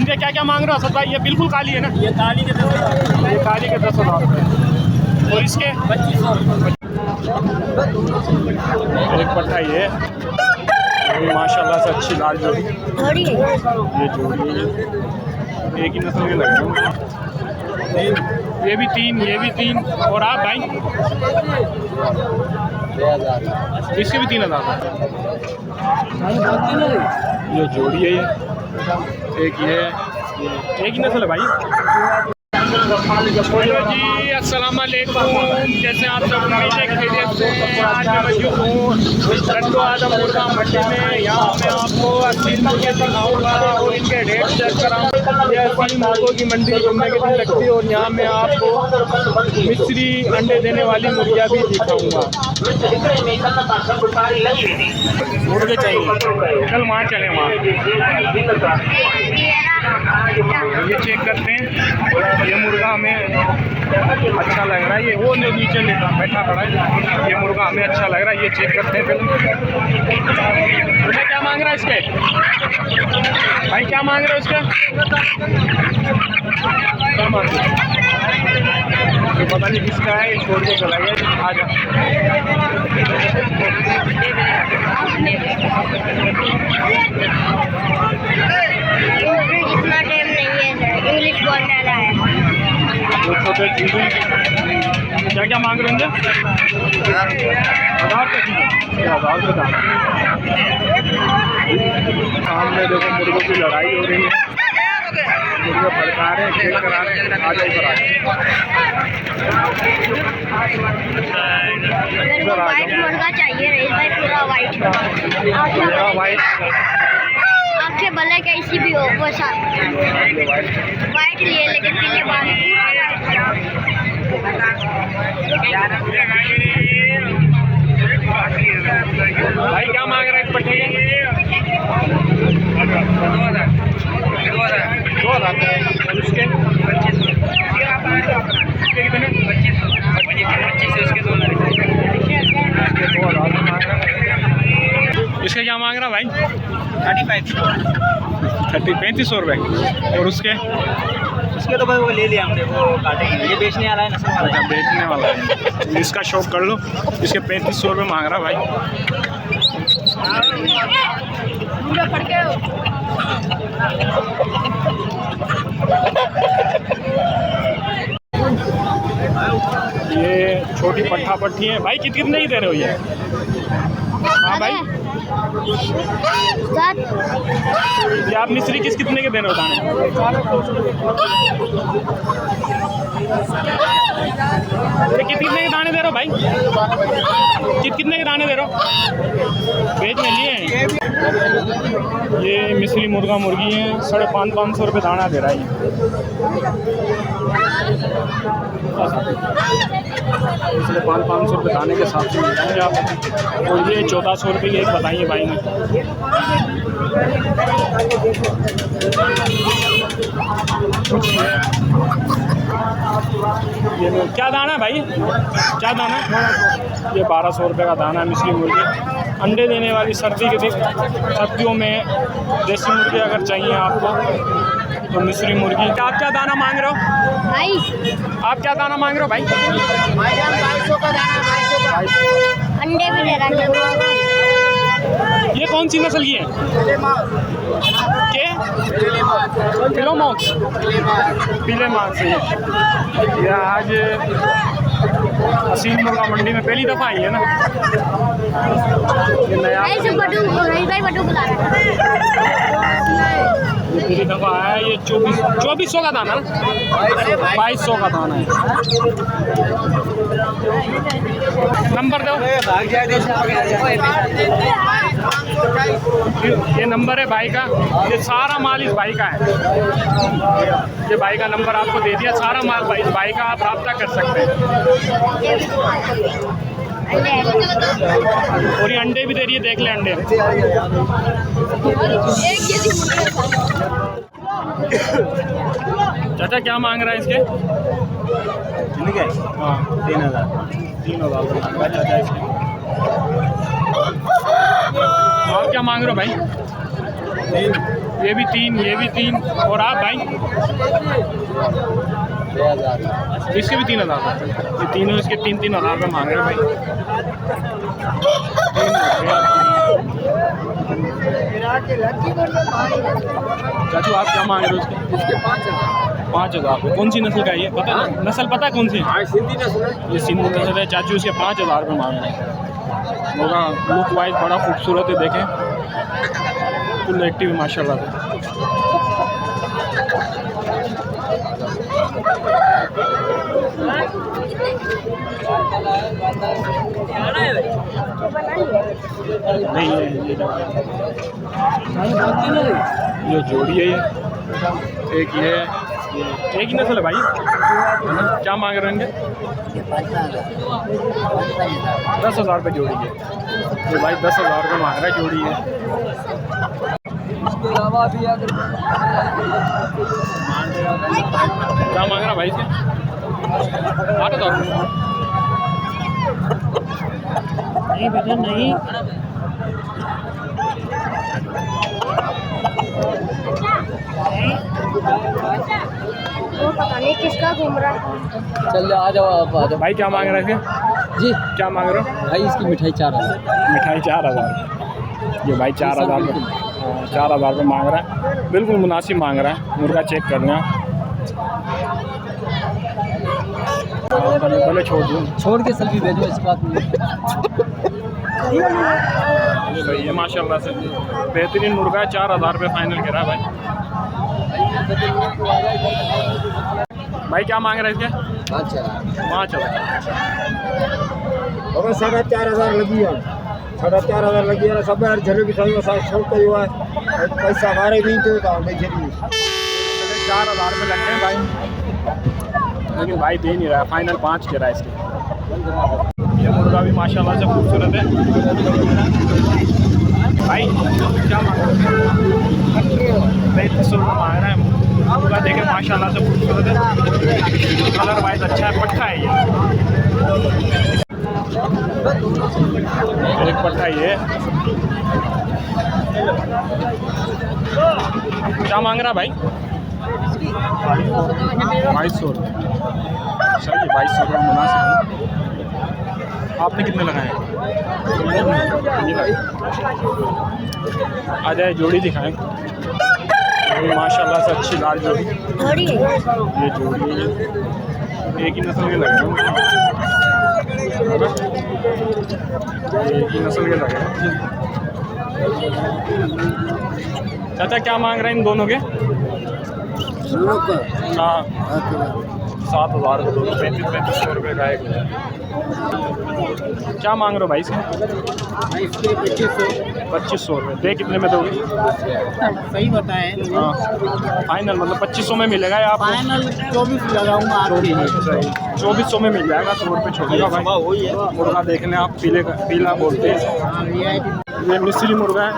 इनके क्या क्या मांग रहे हो असद भाई? ये बिल्कुल काली है ना? ये काली के 10,000। ये काली के 10,000 रुपये। और इसके 2500। एक पट्टा ये माशाल्लाह से अच्छी लाल जोड़ी। ये जोड़ी एक ही नस्ल के लगे हैं। ये भी तीन। और आप भाई? इसके भी 3,000। ये जोड़ी है, ये एक ही नस्ल है भाई। हेलो जी, अस्सलाम वालेकुम। कैसे आप सब? उम्मीद है खैरियत से। आज मैं मौजूद हूँ लड्डू आदम मुर्गा मंडी में। यहाँ मैं आपको असली मुर्गे दिखाऊंगा और इनके रेट चेक कराऊंगा। ये असली मुर्गों की मंडी घूमने के लिए लगती है और यहाँ मैं आपको मिस्री अंडे देने वाली मुर्गियाँ भी दिखाऊंगा। मुर्गे चाहिए, कल वहाँ चले वहाँ। ये चेक करते हैं। ये मुर्गा हमें अच्छा लग रहा है। ये वो नीचे बैठा खड़ा है। ये मुर्गा हमें अच्छा लग रहा है। ये चेक करते हैं पहले। क्या मांग रहा है इसके भाई? क्या मांग रहे हो इसका? क्या मांग रहे हो? पता नहीं किसका है। छोड़ के चला गया। आ जा। इतना टाइम नहीं है, इंग्लिश बोलने वाला है। क्या क्या मांग रहे हैं? 1000 रुपये दाना। सामने देखो मुर्गों की लड़ाई हो रही है। मुर्गे फड़का रहे हैं, खेल करा रहे हैं। आ जाओ इधर आ मेरे को वाइट मुर्गा चाहिए रईस भाई, पूरा वाइट। आंखें भले कैसी भी हो वो वाइट लिए, लेकिन पीले बाल। भाई क्या मांग रहे हैं इस पट्टे के? 2,000। उसके कितने? 2500। इसके 2,000। इसके क्या मांग रहा भाई? 3500 रुपये। और उसके तो भाई वो ले लिया हमने, वो काटेंगे। ये बेचने वाला है, नस्ल वाला है। बेचने वाला है। इसका शौक कर लो। इसके 3500 रुपये मांग रहा भाई। ये छोटी पट्ठा पट्टी है भाई। कितने की दे रहे हो ये? हाँ भाई, ये आप मिस्री कितने के दे रहे हो दाने? ये कितने के दाने दे रहे हो भाई? कितने के दाने दे रहे हो? बेच में लिए हैं। ये मिस्री मुर्गा मुर्गी है। 550 रुपये दाना दे रहा है। 500 रुपये दाने के साथ मिल जाएंगे आप। और ये 1400 रुपये की एक बताइए भाई ने। ये क्या दाना भाई? क्या दाना? ये 1200 रुपये का दाना है। मिस्री मुर्गी अंडे देने वाली। सर्दियों में देसी मुर्गी अगर चाहिए आपको तो मिस्री मुर्गी। आप क्या दाना मांग रहे हो भाई? आप क्या दाना मांग रहे हो भाई? 250 का दाना। अंडे भी दे रहा है। ये कौन सी नस्ल की है? फिलोमॉक्स। पीले मार्क्स है ये। आज असीम मुर्गा मंडी में पहली दफ़ा आई है ना। ये नया पहली दफ़ा आया है। ये 2400 का दाना, 2200 का दाना है। नंबर दो। ये नंबर है भाई का। ये सारा माल इस भाई का है। ये भाई का नंबर आपको दे दिया। सारा माल भाई का, आप रब्ता कर सकते हैं। और ये अंडे भी दे रही है। देख ले अंडे। चाचा क्या मांग रहा है इसके? हाँ 3,000 चाचा इसके। आप क्या मांग रहे हो भाई? ये भी 3, ये भी 3। और आप भाई? इसके भी 3,000 रुपये। ये तीनों इसके 3,000 रुपये मांग रहे हैं भाई। चाचू आप क्या मांग रहे हो उसके? 5,000 रुपये। कौन सी नस्ल का है ये, पता है? नस्ल पता है कौन सी? सिंधी नस्ल है। ये सिंधी नस्ल है। चाचू इसके 5,000 रुपये मांग रहे हैं। होगा लुक वाइज बड़ा खूबसूरत है, देखें फुल एक्टिव है माशाल्लाह से। नहीं ये जोड़ी है। ये एक ये एक ही नस्ल है भाई, है ना? क्या मांग रहे हैं इनके? 10,000 रुपये जोड़ी है। ये भाई 10,000 रुपये मांग रहा है जोड़ी है। क्या मांग रहा भाई इसके? 8,000 रुपये। नहीं बेटा नहीं। वो पता नहीं किसका घूम रहा है। चल आ जाओ आप, आ जाओ भाई क्या मांग रहे हैं जी। क्या मांग रहे हो? भाई इसकी मिठाई 4,000। मिठाई 4,000। ये भाई 4,000 रुपये 4,000 रुपये मांग रहा है। बिल्कुल मुनासिब मांग रहा है। मुर्गा चेक कर लें। पहले छोड़ दूँ, छोड़ के सेल्फी भेजो, इस बात में सही है माशाल्लाह से। बेहतरीन मुर्गा है। 4,000 रुपये फाइनल करा है भाई। भाई क्या मांग रहे हैं इसके? 5,000। और 4,500 लगी है। 4,500 लगी है। सब यार झले की सही साथ छोड़ के हुआ है। पैसा हमारे भी तो नहीं झेली। 4,000 रुपये लग गए भाई, लेकिन भाई दे नहीं रहा। फाइनल 5 कह रहा है इसके। ये मुर्गा भी माशाल्लाह से खूबसूरत है। भाई क्या मांग रहे हैं? 3500 रुपये मांग रहा है। मुर्गा देखे माशाल्लाह से खूबसूरत है। कलर वाइज अच्छा है। पट्ठा है ये, एक पट्ठा ये। क्या मांग रहा भाई? 2200 रुपये। सही है, 2200 रुपये मुनासिब है। आपने कितने लगाए? आ जाए जोड़ी दिखाएं। ये माशाल्लाह से अच्छी लाल जोड़ी। ये जोड़ी एक ही नस्ल के लगे हैं। एक ही नस्ल के लगे हैं। चाचा क्या मांग रहे हैं इन दोनों के? हाँ 7,000 दोनों। 3500 रुपये का एक। क्या मांग रहे हो भाई इसके? 2500 रुपये। दे कितने में दोगे? सही बताएं। हाँ फाइनल मतलब 2500 में मिलेगा या आपको? फाइनल 24 लगाऊंगा। 2400 में मिल जाएगा। 100 रुपये छोड़ेगा भाई। मुर्गा देख लें आप, पीला बोलते हैं। ये मिस्री मुर्गा है,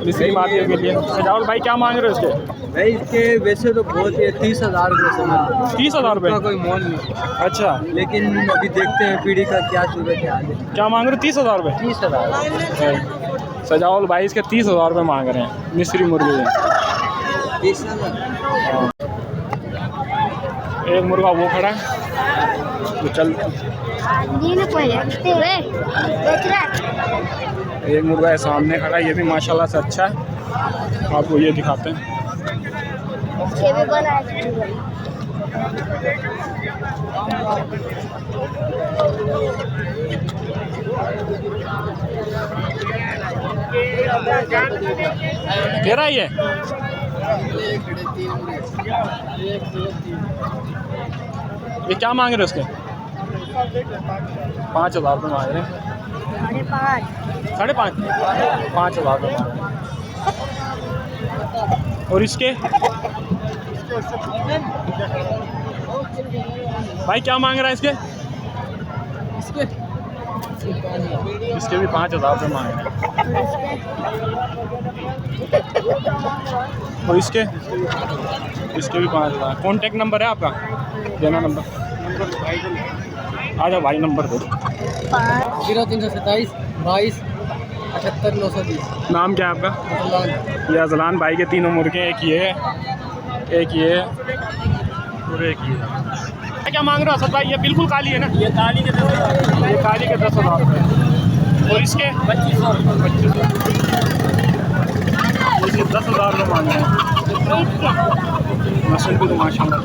मिस्री मार्केट के लिए। सजावल भाई क्या मांग रहे हो इसके? भाई इसके वैसे तो बहुत ही 30,000 रुपये समझ। 30,000 रुपये? कोई मोल नहीं। अच्छा, लेकिन अभी देखते हैं पीढ़ी का क्या सूरत है आगे। क्या मांग रहे हो? 30,000 रुपये। 30,000। सजावल भाई इसके 30,000 रुपये मांग रहे हैं मिस्री मुर्गे के। 30,000। एक मुर्गा वो खड़ा है तो चल। एक मुर्गा है सामने खड़ा है, ये भी माशाल्लाह से अच्छा है। आपको ये दिखाते हैं। तेरा ये क्या मांग रहे हो उसके? 5,000 रुपये मांग रहे हैं। 5,500 5,000 रुपये मांग रहे हैं। और इसके भाई क्या मांग रहा है इसके? इसके भी 5,000 रुपये मांग रहे हैं। और इसके भी 5,000। कॉन्टेक्ट नंबर है आपका? देना नंबर। आ जाओ भाई, नंबर दो। 0327 22 78,920 नाम क्या है आपका? ये अजलान भाई के तीनों मुर्गे, एक ये है, एक ये है और एक ये है। क्या मांग रहे हो असद भाई? ये बिल्कुल काली है ना? ये काली के 10,000 ये काली के 10,000 रुपये और इसके 2500 इसके 10,000 रुपये मांग रहे हैं। नस्ल भी तो माशाल्लाह।